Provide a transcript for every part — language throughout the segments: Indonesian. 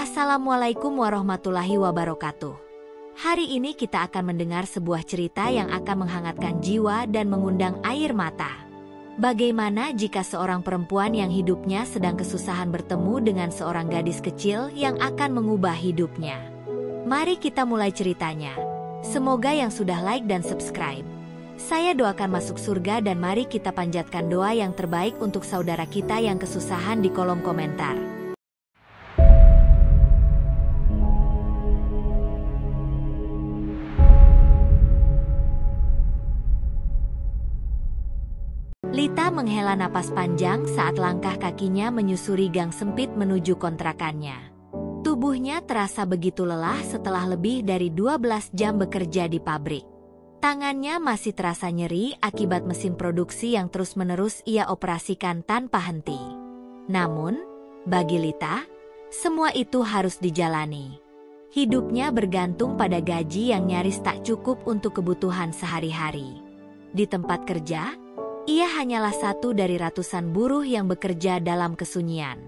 Assalamualaikum warahmatullahi wabarakatuh. Hari ini kita akan mendengar sebuah cerita yang akan menghangatkan jiwa dan mengundang air mata. Bagaimana jika seorang perempuan yang hidupnya sedang kesusahan bertemu dengan seorang gadis kecil yang akan mengubah hidupnya? Mari kita mulai ceritanya. Semoga yang sudah like dan subscribe, saya doakan masuk surga, dan mari kita panjatkan doa yang terbaik untuk saudara kita yang kesusahan di kolom komentar. Lita menghela napas panjang saat langkah kakinya menyusuri gang sempit menuju kontrakannya. Tubuhnya terasa begitu lelah setelah lebih dari 12 jam bekerja di pabrik. Tangannya masih terasa nyeri akibat mesin produksi yang terus-menerus ia operasikan tanpa henti. Namun, bagi Lita, semua itu harus dijalani. Hidupnya bergantung pada gaji yang nyaris tak cukup untuk kebutuhan sehari-hari. Di tempat kerja, ia hanyalah satu dari ratusan buruh yang bekerja dalam kesunyian.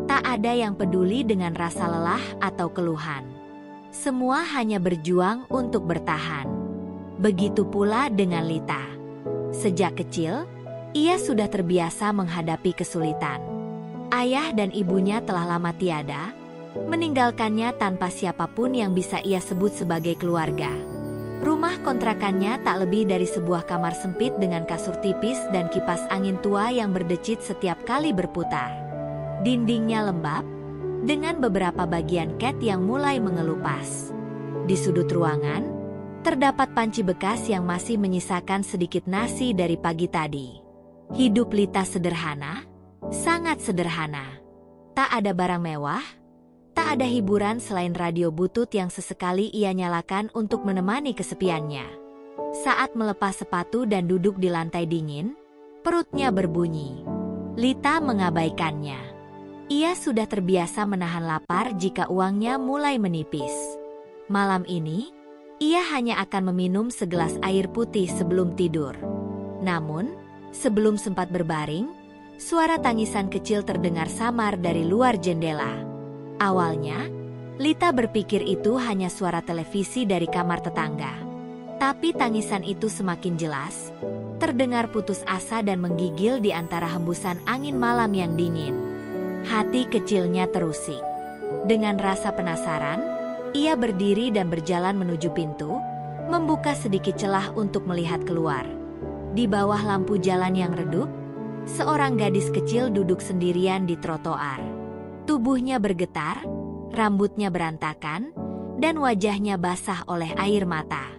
Tak ada yang peduli dengan rasa lelah atau keluhan. Semua hanya berjuang untuk bertahan. Begitu pula dengan Lita. Sejak kecil, ia sudah terbiasa menghadapi kesulitan. Ayah dan ibunya telah lama tiada, meninggalkannya tanpa siapapun yang bisa ia sebut sebagai keluarga. Rumah kontrakannya tak lebih dari sebuah kamar sempit dengan kasur tipis dan kipas angin tua yang berdecit setiap kali berputar. Dindingnya lembab, dengan beberapa bagian cat yang mulai mengelupas. Di sudut ruangan, terdapat panci bekas yang masih menyisakan sedikit nasi dari pagi tadi. Hidup Lita sederhana, sangat sederhana. Tak ada barang mewah, tak ada hiburan selain radio butut yang sesekali ia nyalakan untuk menemani kesepiannya. Saat melepas sepatu dan duduk di lantai dingin, perutnya berbunyi. Lita mengabaikannya. Ia sudah terbiasa menahan lapar jika uangnya mulai menipis. Malam ini, ia hanya akan meminum segelas air putih sebelum tidur. Namun, sebelum sempat berbaring, suara tangisan kecil terdengar samar dari luar jendela. Awalnya, Lita berpikir itu hanya suara televisi dari kamar tetangga. Tapi tangisan itu semakin jelas, terdengar putus asa dan menggigil di antara hembusan angin malam yang dingin. Hati kecilnya terusik. Dengan rasa penasaran, ia berdiri dan berjalan menuju pintu, membuka sedikit celah untuk melihat keluar. Di bawah lampu jalan yang redup, seorang gadis kecil duduk sendirian di trotoar. Tubuhnya bergetar, rambutnya berantakan, dan wajahnya basah oleh air mata.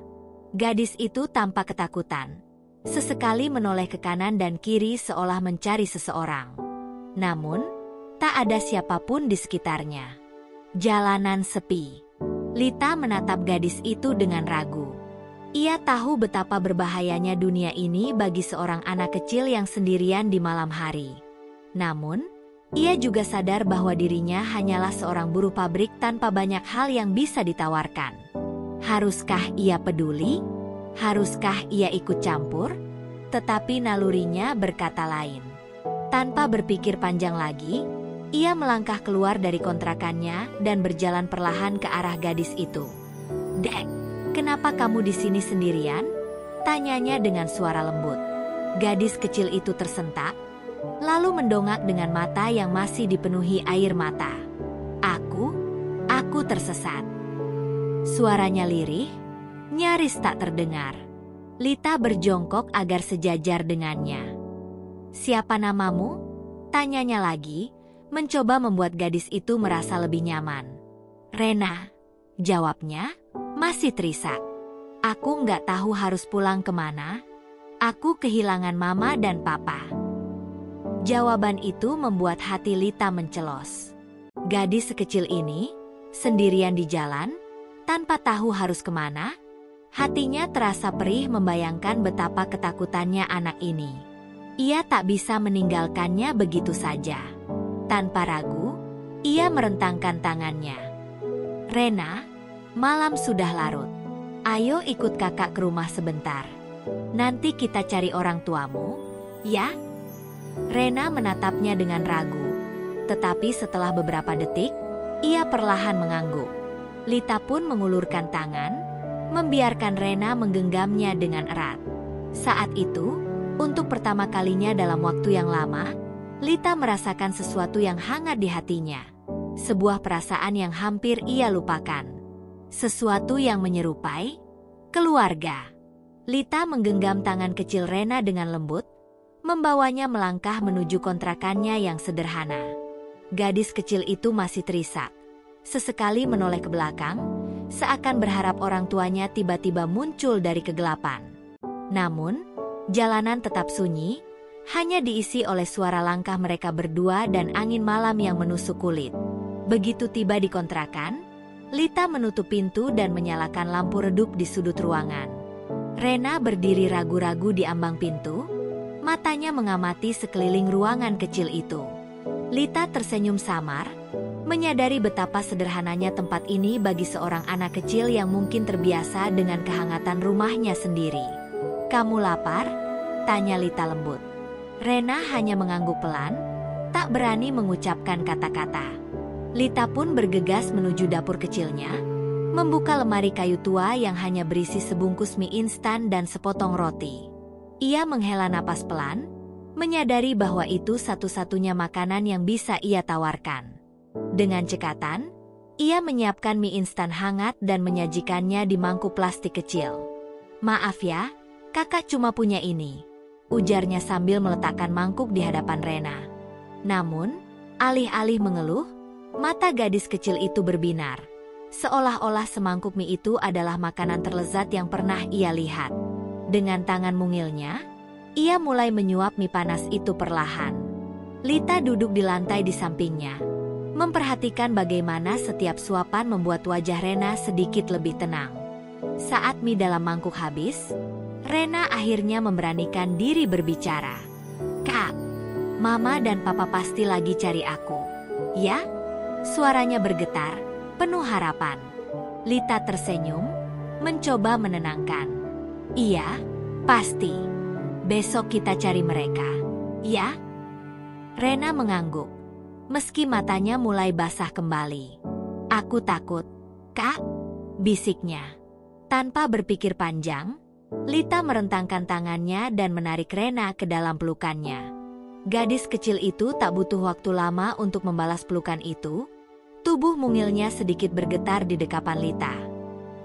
Gadis itu tampak ketakutan. Sesekali menoleh ke kanan dan kiri seolah mencari seseorang. Namun, tak ada siapapun di sekitarnya. Jalanan sepi. Lita menatap gadis itu dengan ragu. Ia tahu betapa berbahayanya dunia ini bagi seorang anak kecil yang sendirian di malam hari. Namun, ia juga sadar bahwa dirinya hanyalah seorang buruh pabrik tanpa banyak hal yang bisa ditawarkan. Haruskah ia peduli? Haruskah ia ikut campur? Tetapi nalurinya berkata lain. Tanpa berpikir panjang lagi, ia melangkah keluar dari kontrakannya dan berjalan perlahan ke arah gadis itu. "Dek, kenapa kamu di sini sendirian?" tanyanya dengan suara lembut. Gadis kecil itu tersentak, lalu mendongak dengan mata yang masih dipenuhi air mata. Aku tersesat." Suaranya lirih, nyaris tak terdengar. Lita berjongkok agar sejajar dengannya. "Siapa namamu?" tanyanya lagi, mencoba membuat gadis itu merasa lebih nyaman. "Rena," jawabnya, masih terisak. "Aku nggak tahu harus pulang kemana. Aku kehilangan mama dan papa." Jawaban itu membuat hati Lita mencelos. Gadis sekecil ini, sendirian di jalan, tanpa tahu harus kemana, hatinya terasa perih membayangkan betapa ketakutannya anak ini. Ia tak bisa meninggalkannya begitu saja. Tanpa ragu, ia merentangkan tangannya. "Rena, malam sudah larut. Ayo ikut kakak ke rumah sebentar. Nanti kita cari orang tuamu, ya?" Rena menatapnya dengan ragu. Tetapi setelah beberapa detik, Ia perlahan mengangguk. Lita pun mengulurkan tangan, membiarkan Rena menggenggamnya dengan erat. Saat itu, untuk pertama kalinya dalam waktu yang lama, Lita merasakan sesuatu yang hangat di hatinya. Sebuah perasaan yang hampir ia lupakan. Sesuatu yang menyerupai keluarga. Lita menggenggam tangan kecil Rena dengan lembut, membawanya melangkah menuju kontrakannya yang sederhana. Gadis kecil itu masih terisak. Sesekali menoleh ke belakang, seakan berharap orang tuanya tiba-tiba muncul dari kegelapan. Namun, jalanan tetap sunyi, hanya diisi oleh suara langkah mereka berdua dan angin malam yang menusuk kulit. Begitu tiba di kontrakan, Lita menutup pintu dan menyalakan lampu redup di sudut ruangan. Rena berdiri ragu-ragu di ambang pintu, matanya mengamati sekeliling ruangan kecil itu. Lita tersenyum samar, menyadari betapa sederhananya tempat ini bagi seorang anak kecil yang mungkin terbiasa dengan kehangatan rumahnya sendiri. "Kamu lapar?" tanya Lita lembut. Rena hanya mengangguk pelan, tak berani mengucapkan kata-kata. Lita pun bergegas menuju dapur kecilnya, membuka lemari kayu tua yang hanya berisi sebungkus mie instan dan sepotong roti. Ia menghela napas pelan, menyadari bahwa itu satu-satunya makanan yang bisa ia tawarkan. Dengan cekatan, ia menyiapkan mie instan hangat dan menyajikannya di mangkuk plastik kecil. "Maaf ya, kakak cuma punya ini," ujarnya sambil meletakkan mangkuk di hadapan Rena. Namun, alih-alih mengeluh, mata gadis kecil itu berbinar. Seolah-olah semangkuk mie itu adalah makanan terlezat yang pernah ia lihat. Dengan tangan mungilnya, ia mulai menyuap mie panas itu perlahan. Lita duduk di lantai di sampingnya, memperhatikan bagaimana setiap suapan membuat wajah Rena sedikit lebih tenang. Saat mie dalam mangkuk habis, Rena akhirnya memberanikan diri berbicara. "Kak, Mama dan Papa pasti lagi cari aku, ya?" Suaranya bergetar, penuh harapan. Lita tersenyum, mencoba menenangkan. "Iya, pasti. Besok kita cari mereka, ya?" Rena mengangguk, meski matanya mulai basah kembali. "Aku takut, Kak," bisiknya. Tanpa berpikir panjang, Lita merentangkan tangannya dan menarik Rena ke dalam pelukannya. Gadis kecil itu tak butuh waktu lama untuk membalas pelukan itu. Tubuh mungilnya sedikit bergetar di dekapan Lita.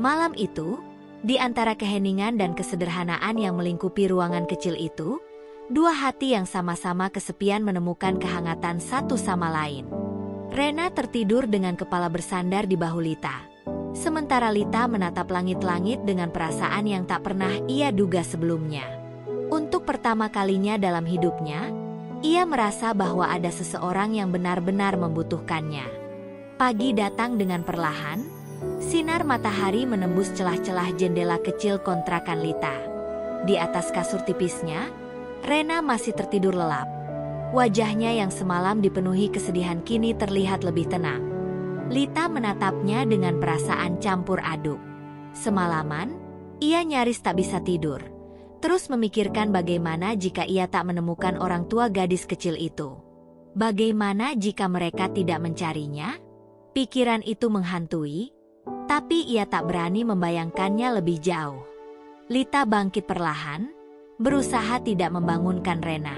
Malam itu, di antara keheningan dan kesederhanaan yang melingkupi ruangan kecil itu, dua hati yang sama-sama kesepian menemukan kehangatan satu sama lain. Rena tertidur dengan kepala bersandar di bahu Lita. Sementara Lita menatap langit-langit dengan perasaan yang tak pernah ia duga sebelumnya. Untuk pertama kalinya dalam hidupnya, ia merasa bahwa ada seseorang yang benar-benar membutuhkannya. Pagi datang dengan perlahan, sinar matahari menembus celah-celah jendela kecil kontrakan Lita. Di atas kasur tipisnya, Rena masih tertidur lelap. Wajahnya yang semalam dipenuhi kesedihan kini terlihat lebih tenang. Lita menatapnya dengan perasaan campur aduk. Semalaman, ia nyaris tak bisa tidur, terus memikirkan bagaimana jika ia tak menemukan orang tua gadis kecil itu. Bagaimana jika mereka tidak mencarinya? Pikiran itu menghantui, tapi ia tak berani membayangkannya lebih jauh. Lita bangkit perlahan, berusaha tidak membangunkan Rena.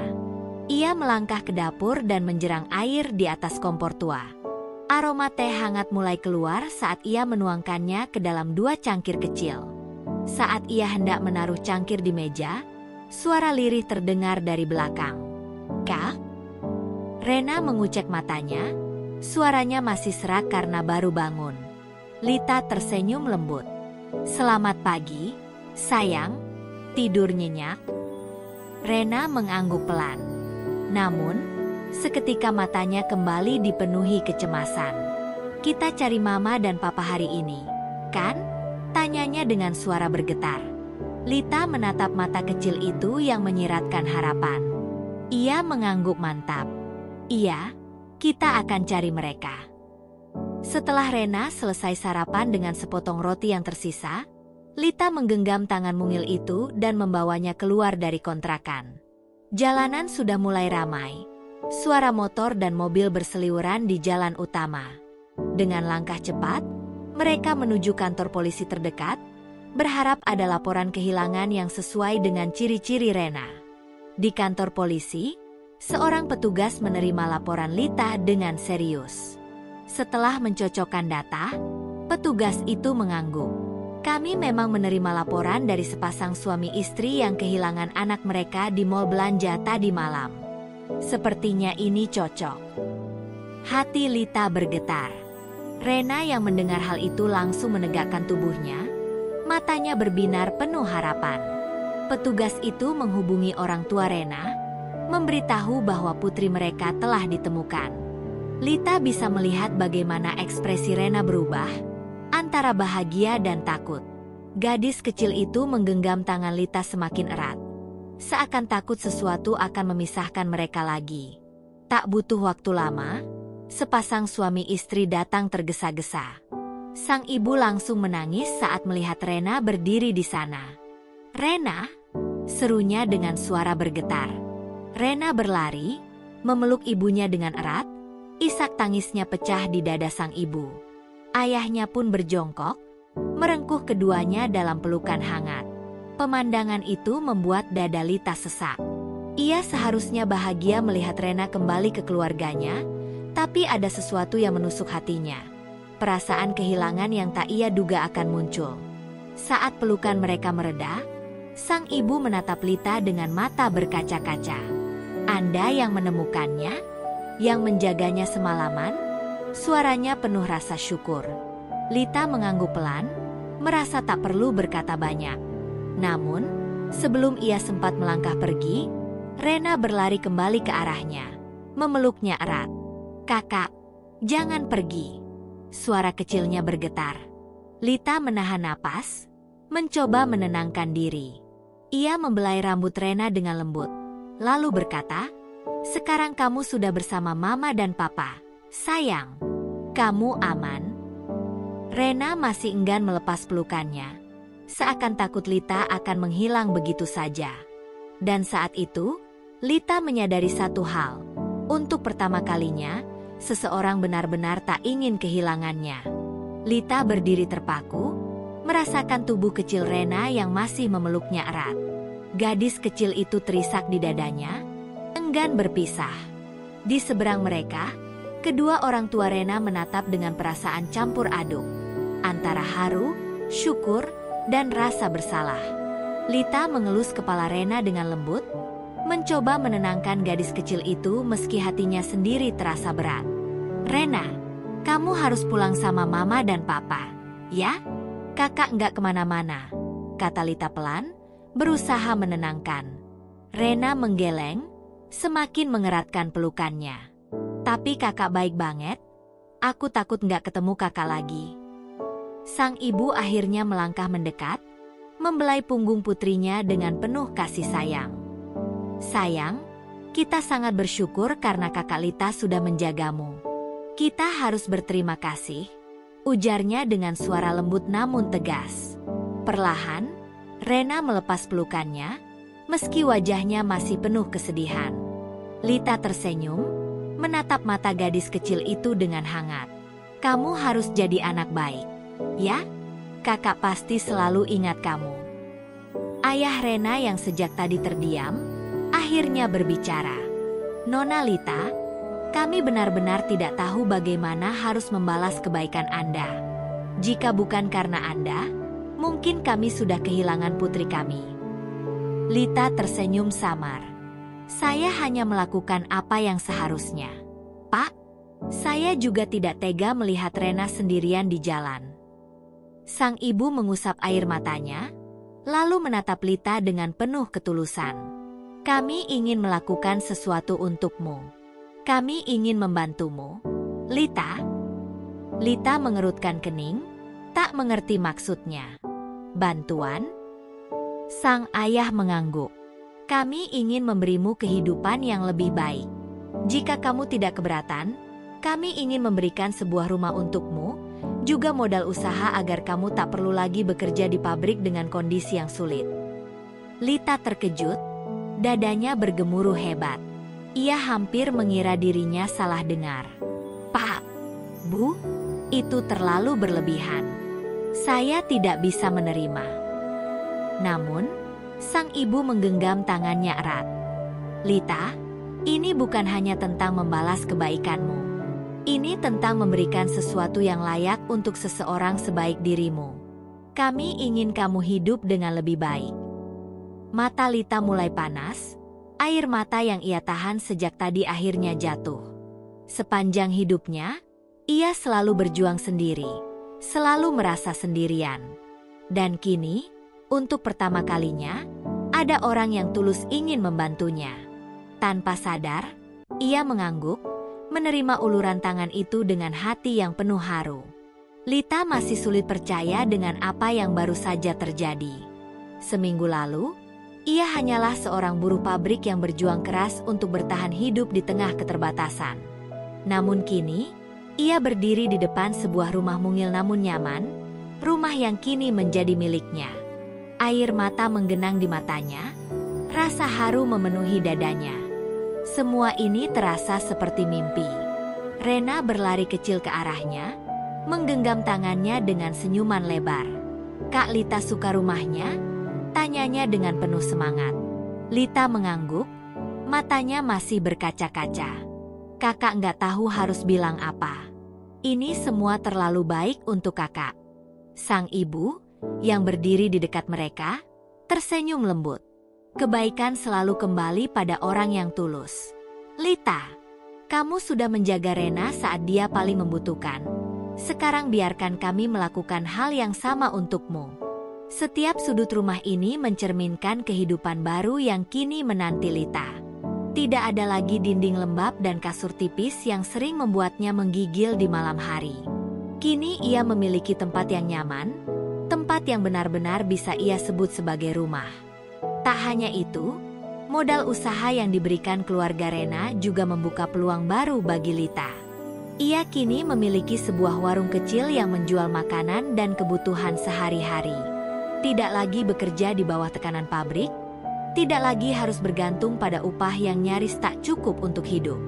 Ia melangkah ke dapur dan menjerang air di atas kompor tua. Aroma teh hangat mulai keluar saat ia menuangkannya ke dalam dua cangkir kecil. Saat ia hendak menaruh cangkir di meja, suara lirih terdengar dari belakang. "Kak?" Rena mengucek matanya, suaranya masih serak karena baru bangun. Lita tersenyum lembut. "Selamat pagi, sayang. Tidur nyenyak?" Rena mengangguk pelan. Namun, seketika matanya kembali dipenuhi kecemasan. "Kita cari Mama dan Papa hari ini, kan?" tanyanya dengan suara bergetar. Lita menatap mata kecil itu yang menyiratkan harapan. Ia mengangguk mantap. "Iya, kita akan cari mereka." Setelah Rena selesai sarapan dengan sepotong roti yang tersisa, Lita menggenggam tangan mungil itu dan membawanya keluar dari kontrakan. Jalanan sudah mulai ramai. Suara motor dan mobil berseliweran di jalan utama. Dengan langkah cepat, mereka menuju kantor polisi terdekat, berharap ada laporan kehilangan yang sesuai dengan ciri-ciri Rena. Di kantor polisi, seorang petugas menerima laporan Lita dengan serius. Setelah mencocokkan data, petugas itu mengangguk. Kami memang menerima laporan dari sepasang suami istri yang kehilangan anak mereka di mall belanja tadi malam. Sepertinya ini cocok. Hati Lita bergetar. Rena yang mendengar hal itu langsung menegakkan tubuhnya. Matanya berbinar penuh harapan. Petugas itu menghubungi orang tua Rena, memberitahu bahwa putri mereka telah ditemukan. Lita bisa melihat bagaimana ekspresi Rena berubah antara bahagia dan takut. Gadis kecil itu menggenggam tangan Lita semakin erat, seakan takut sesuatu akan memisahkan mereka lagi. Tak butuh waktu lama, sepasang suami istri datang tergesa-gesa. Sang ibu langsung menangis saat melihat Rena berdiri di sana. "Rena!" serunya dengan suara bergetar. Rena berlari, memeluk ibunya dengan erat. Isak tangisnya pecah di dada sang ibu. Ayahnya pun berjongkok, merengkuh keduanya dalam pelukan hangat. Pemandangan itu membuat dada Lita sesak. Ia seharusnya bahagia melihat Rena kembali ke keluarganya, tapi ada sesuatu yang menusuk hatinya. Perasaan kehilangan yang tak ia duga akan muncul. Saat pelukan mereka mereda, sang ibu menatap Lita dengan mata berkaca-kaca. "Anda yang menemukannya? Yang menjaganya semalaman?" Suaranya penuh rasa syukur. Lita mengangguk pelan, merasa tak perlu berkata banyak. Namun, sebelum ia sempat melangkah pergi, Rena berlari kembali ke arahnya, memeluknya erat. "Kakak, jangan pergi." Suara kecilnya bergetar. Lita menahan napas, mencoba menenangkan diri. Ia membelai rambut Rena dengan lembut, lalu berkata, "Sekarang kamu sudah bersama Mama dan Papa. Sayang, kamu aman." Rena masih enggan melepas pelukannya, seakan takut Lita akan menghilang begitu saja. Dan saat itu, Lita menyadari satu hal. Untuk pertama kalinya, seseorang benar-benar tak ingin kehilangannya. Lita berdiri terpaku, merasakan tubuh kecil Rena yang masih memeluknya erat. Gadis kecil itu terisak di dadanya, enggan berpisah. Di seberang mereka, kedua orang tua Rena menatap dengan perasaan campur aduk, antara haru, syukur, dan rasa bersalah. Lita mengelus kepala Rena dengan lembut, mencoba menenangkan gadis kecil itu meski hatinya sendiri terasa berat. "Rena, kamu harus pulang sama Mama dan Papa, ya? Kakak nggak kemana-mana," kata Lita pelan, berusaha menenangkan. Rena menggeleng, semakin mengeratkan pelukannya. "Tapi kakak baik banget. Aku takut nggak ketemu kakak lagi." Sang ibu akhirnya melangkah mendekat, membelai punggung putrinya dengan penuh kasih sayang. "Sayang, kita sangat bersyukur karena kakak Lita sudah menjagamu. Kita harus berterima kasih," ujarnya dengan suara lembut namun tegas. Perlahan, Rena melepas pelukannya, meski wajahnya masih penuh kesedihan. Lita tersenyum, menatap mata gadis kecil itu dengan hangat. "Kamu harus jadi anak baik, ya? Kakak pasti selalu ingat kamu." Ayah Rena yang sejak tadi terdiam, akhirnya berbicara. "Nona Lita, kami benar-benar tidak tahu bagaimana harus membalas kebaikan Anda. Jika bukan karena Anda, mungkin kami sudah kehilangan putri kami." Lita tersenyum samar. "Saya hanya melakukan apa yang seharusnya, Pak. Saya juga tidak tega melihat Rena sendirian di jalan." Sang ibu mengusap air matanya, lalu menatap Lita dengan penuh ketulusan. "Kami ingin melakukan sesuatu untukmu. Kami ingin membantumu, Lita." Lita mengerutkan kening, tak mengerti maksudnya. "Bantuan?" Sang ayah mengangguk. "Kami ingin memberimu kehidupan yang lebih baik. Jika kamu tidak keberatan, kami ingin memberikan sebuah rumah untukmu, juga modal usaha agar kamu tak perlu lagi bekerja di pabrik dengan kondisi yang sulit." Lita terkejut, dadanya bergemuruh hebat. Ia hampir mengira dirinya salah dengar. "Pak, Bu, Itu terlalu berlebihan. Saya tidak bisa menerima. Namun, sang ibu menggenggam tangannya erat. Lita, ini bukan hanya tentang membalas kebaikanmu. Ini tentang memberikan sesuatu yang layak untuk seseorang sebaik dirimu. Kami ingin kamu hidup dengan lebih baik. Mata Lita mulai panas, air mata yang ia tahan sejak tadi akhirnya jatuh. Sepanjang hidupnya, ia selalu berjuang sendiri, selalu merasa sendirian. Dan kini, untuk pertama kalinya, ada orang yang tulus ingin membantunya. Tanpa sadar, ia mengangguk, menerima uluran tangan itu dengan hati yang penuh haru. Lita masih sulit percaya dengan apa yang baru saja terjadi. Seminggu lalu, ia hanyalah seorang buruh pabrik yang berjuang keras untuk bertahan hidup di tengah keterbatasan. Namun kini, ia berdiri di depan sebuah rumah mungil namun nyaman, rumah yang kini menjadi miliknya. Air mata menggenang di matanya, rasa haru memenuhi dadanya. Semua ini terasa seperti mimpi. Rena berlari kecil ke arahnya, menggenggam tangannya dengan senyuman lebar. "Kak Lita suka rumahnya?" tanyanya dengan penuh semangat. Lita mengangguk, matanya masih berkaca-kaca. "Kakak nggak tahu harus bilang apa. Ini semua terlalu baik untuk kakak." Sang ibu, yang berdiri di dekat mereka, tersenyum lembut. Kebaikan selalu kembali pada orang yang tulus. "Lita, kamu sudah menjaga Rena saat dia paling membutuhkan. Sekarang biarkan kami melakukan hal yang sama untukmu." Setiap sudut rumah ini mencerminkan kehidupan baru yang kini menanti Lita. Tidak ada lagi dinding lembab dan kasur tipis yang sering membuatnya menggigil di malam hari. Kini ia memiliki tempat yang nyaman, tempat yang benar-benar bisa ia sebut sebagai rumah. Tak hanya itu, modal usaha yang diberikan keluarga Rena juga membuka peluang baru bagi Lita. Ia kini memiliki sebuah warung kecil yang menjual makanan dan kebutuhan sehari-hari. Tidak lagi bekerja di bawah tekanan pabrik, tidak lagi harus bergantung pada upah yang nyaris tak cukup untuk hidup.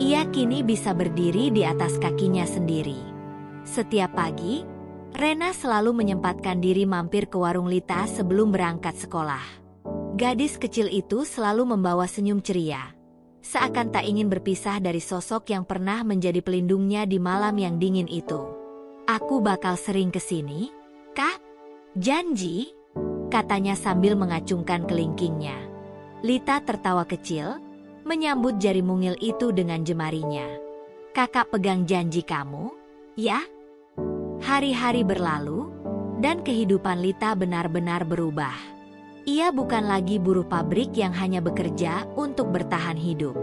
Ia kini bisa berdiri di atas kakinya sendiri. Setiap pagi, Rena selalu menyempatkan diri mampir ke warung Lita sebelum berangkat sekolah. Gadis kecil itu selalu membawa senyum ceria, seakan tak ingin berpisah dari sosok yang pernah menjadi pelindungnya di malam yang dingin itu. "Aku bakal sering kesini, Kak? Janji?" katanya sambil mengacungkan kelingkingnya. Lita tertawa kecil, menyambut jari mungil itu dengan jemarinya. "Kakak pegang janji kamu, ya?" Hari-hari berlalu, dan kehidupan Lita benar-benar berubah. Ia bukan lagi buruh pabrik yang hanya bekerja untuk bertahan hidup.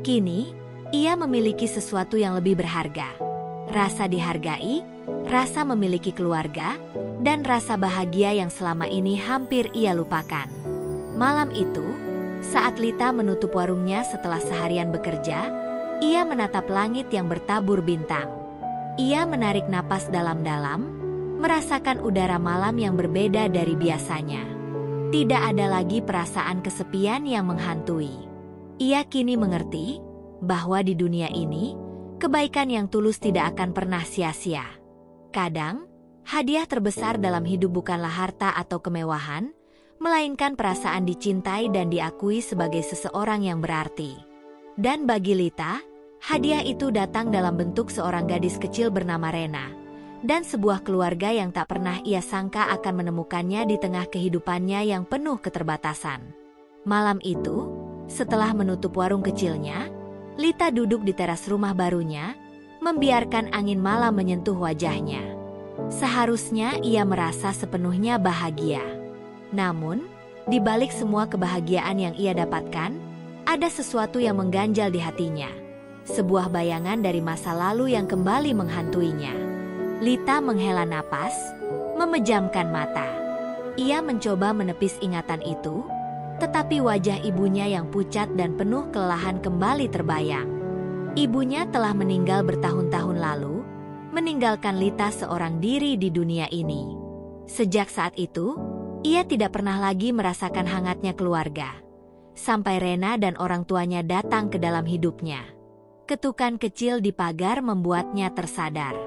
Kini, ia memiliki sesuatu yang lebih berharga. Rasa dihargai, rasa memiliki keluarga, dan rasa bahagia yang selama ini hampir ia lupakan. Malam itu, saat Lita menutup warungnya setelah seharian bekerja, ia menatap langit yang bertabur bintang. Ia menarik napas dalam-dalam, merasakan udara malam yang berbeda dari biasanya. Tidak ada lagi perasaan kesepian yang menghantui. Ia kini mengerti bahwa di dunia ini, kebaikan yang tulus tidak akan pernah sia-sia. Kadang, hadiah terbesar dalam hidup bukanlah harta atau kemewahan, melainkan perasaan dicintai dan diakui sebagai seseorang yang berarti. Dan bagi Lita, hadiah itu datang dalam bentuk seorang gadis kecil bernama Rena, dan sebuah keluarga yang tak pernah ia sangka akan menemukannya di tengah kehidupannya yang penuh keterbatasan. Malam itu, setelah menutup warung kecilnya, Lita duduk di teras rumah barunya, membiarkan angin malam menyentuh wajahnya. Seharusnya ia merasa sepenuhnya bahagia. Namun, di balik semua kebahagiaan yang ia dapatkan, ada sesuatu yang mengganjal di hatinya. Sebuah bayangan dari masa lalu yang kembali menghantuinya. Lita menghela napas, memejamkan mata. Ia mencoba menepis ingatan itu, tetapi wajah ibunya yang pucat dan penuh kelelahan kembali terbayang. Ibunya telah meninggal bertahun-tahun lalu, meninggalkan Lita seorang diri di dunia ini. Sejak saat itu, ia tidak pernah lagi merasakan hangatnya keluarga. Sampai Rena dan orang tuanya datang ke dalam hidupnya. Ketukan kecil di pagar membuatnya tersadar.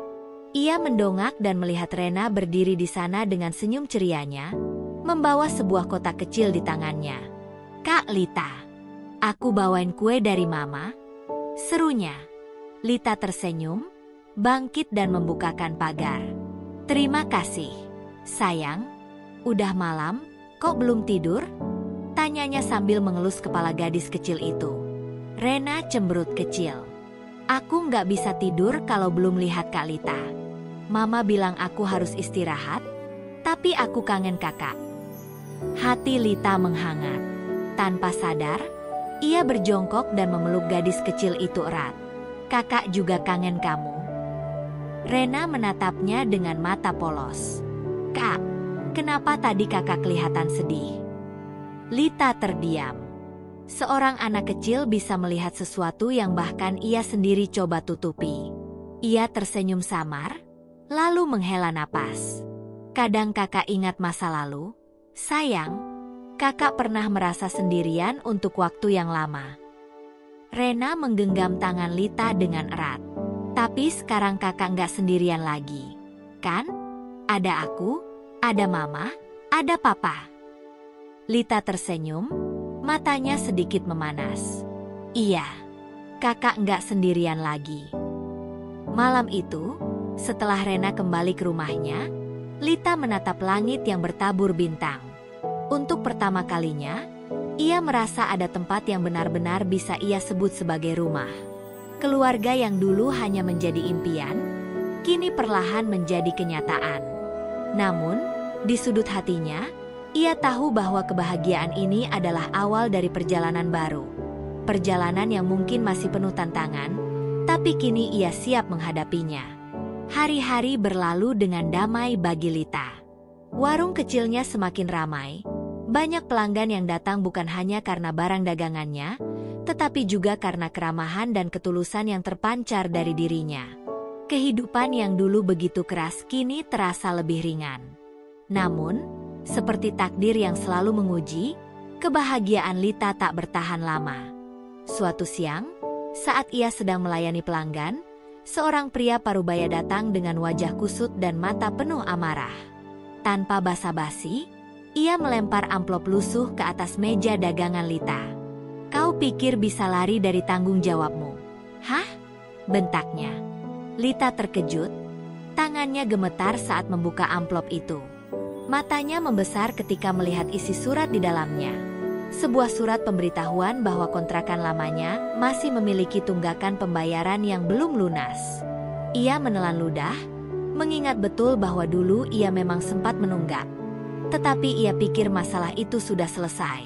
Ia mendongak dan melihat Rena berdiri di sana dengan senyum cerianya, membawa sebuah kotak kecil di tangannya. "Kak Lita, aku bawain kue dari Mama," serunya. Lita tersenyum, bangkit dan membukakan pagar. "Terima kasih, sayang. Udah malam, kok belum tidur?" tanyanya sambil mengelus kepala gadis kecil itu. Rena cemberut kecil. "Aku nggak bisa tidur kalau belum lihat Kak Lita. Mama bilang aku harus istirahat, tapi aku kangen kakak." Hati Lita menghangat. Tanpa sadar, ia berjongkok dan memeluk gadis kecil itu erat. "Kakak juga kangen kamu." Rena menatapnya dengan mata polos. "Kak, kenapa tadi kakak kelihatan sedih?" Lita terdiam. Seorang anak kecil bisa melihat sesuatu yang bahkan ia sendiri coba tutupi. Ia tersenyum samar, lalu menghela napas. "Kadang kakak ingat masa lalu, sayang. Kakak pernah merasa sendirian untuk waktu yang lama." Rena menggenggam tangan Lita dengan erat. "Tapi sekarang kakak nggak sendirian lagi, kan? Ada aku, ada Mama, ada Papa." Lita tersenyum, matanya sedikit memanas. "Iya, kakak nggak sendirian lagi." Malam itu, setelah Rena kembali ke rumahnya, Lita menatap langit yang bertabur bintang. Untuk pertama kalinya, ia merasa ada tempat yang benar-benar bisa ia sebut sebagai rumah. Keluarga yang dulu hanya menjadi impian, kini perlahan menjadi kenyataan. Namun, di sudut hatinya, ia tahu bahwa kebahagiaan ini adalah awal dari perjalanan baru. Perjalanan yang mungkin masih penuh tantangan, tapi kini ia siap menghadapinya. Hari-hari berlalu dengan damai bagi Lita. Warung kecilnya semakin ramai. Banyak pelanggan yang datang bukan hanya karena barang dagangannya, tetapi juga karena keramahan dan ketulusan yang terpancar dari dirinya. Kehidupan yang dulu begitu keras kini terasa lebih ringan. Namun, seperti takdir yang selalu menguji, kebahagiaan Lita tak bertahan lama. Suatu siang, saat ia sedang melayani pelanggan, seorang pria parubaya datang dengan wajah kusut dan mata penuh amarah. Tanpa basa-basi, ia melempar amplop lusuh ke atas meja dagangan Lita. "Kau pikir bisa lari dari tanggung jawabmu? Hah?" bentaknya. Lita terkejut, tangannya gemetar saat membuka amplop itu. Matanya membesar ketika melihat isi surat di dalamnya. Sebuah surat pemberitahuan bahwa kontrakan lamanya masih memiliki tunggakan pembayaran yang belum lunas. Ia menelan ludah, mengingat betul bahwa dulu ia memang sempat menunggak. Tetapi ia pikir masalah itu sudah selesai.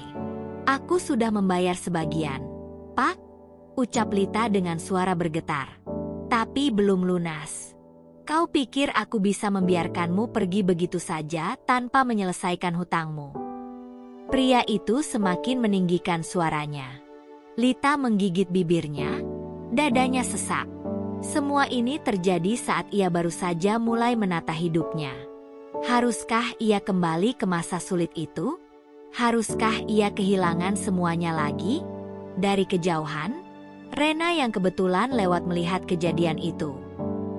"Aku sudah membayar sebagian, Pak," ucap Lita dengan suara bergetar. "Tapi belum lunas. Kau pikir aku bisa membiarkanmu pergi begitu saja tanpa menyelesaikan hutangmu?" Pria itu semakin meninggikan suaranya. Lita menggigit bibirnya, dadanya sesak. Semua ini terjadi saat ia baru saja mulai menata hidupnya. Haruskah ia kembali ke masa sulit itu? Haruskah ia kehilangan semuanya lagi? Dari kejauhan, Rena yang kebetulan lewat melihat kejadian itu.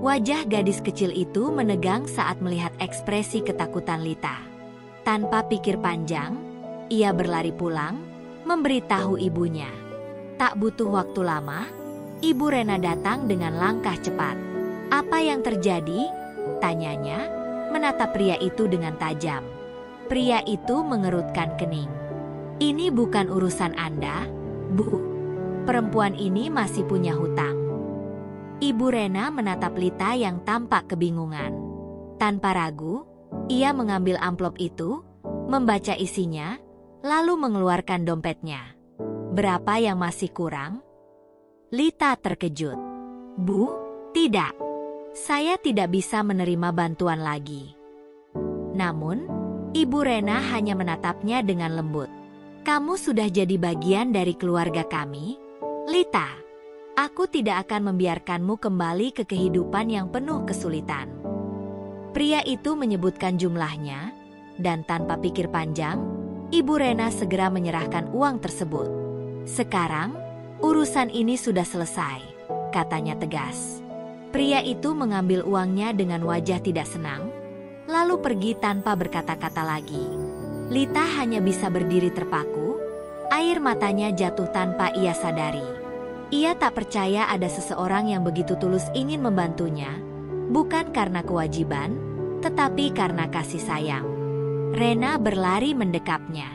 Wajah gadis kecil itu menegang saat melihat ekspresi ketakutan Lita. Tanpa pikir panjang, ia berlari pulang, memberitahu ibunya. Tak butuh waktu lama, Ibu Rena datang dengan langkah cepat. "Apa yang terjadi?" tanyanya, menatap pria itu dengan tajam. Pria itu mengerutkan kening. "Ini bukan urusan Anda, Bu. Perempuan ini masih punya hutang." Ibu Rena menatap Lita yang tampak kebingungan. Tanpa ragu, ia mengambil amplop itu, membaca isinya, lalu mengeluarkan dompetnya. "Berapa yang masih kurang?" Lita terkejut. "Bu, tidak. Saya tidak bisa menerima bantuan lagi." Namun, Ibu Rena hanya menatapnya dengan lembut. "Kamu sudah jadi bagian dari keluarga kami, Lita. Aku tidak akan membiarkanmu kembali ke kehidupan yang penuh kesulitan." Pria itu menyebutkan jumlahnya, dan tanpa pikir panjang, Ibu Rena segera menyerahkan uang tersebut. "Sekarang, urusan ini sudah selesai," katanya tegas. Pria itu mengambil uangnya dengan wajah tidak senang, lalu pergi tanpa berkata-kata lagi. Lita hanya bisa berdiri terpaku, air matanya jatuh tanpa ia sadari. Ia tak percaya ada seseorang yang begitu tulus ingin membantunya, bukan karena kewajiban, tetapi karena kasih sayang. Rena berlari mendekapnya.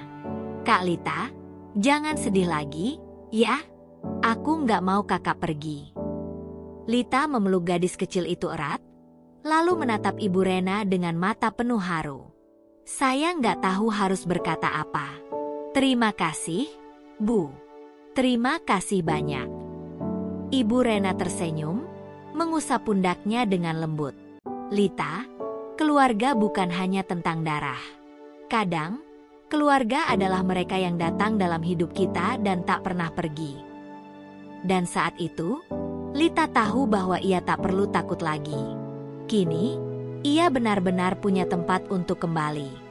"Kak Lita, jangan sedih lagi, ya? Aku nggak mau kakak pergi." Lita memeluk gadis kecil itu erat, lalu menatap Ibu Rena dengan mata penuh haru. "Saya nggak tahu harus berkata apa. Terima kasih, Bu. Terima kasih banyak." Ibu Rena tersenyum, mengusap pundaknya dengan lembut. "Lita, keluarga bukan hanya tentang darah. Kadang, keluarga adalah mereka yang datang dalam hidup kita dan tak pernah pergi." Dan saat itu, Lita tahu bahwa ia tak perlu takut lagi. Kini, ia benar-benar punya tempat untuk kembali.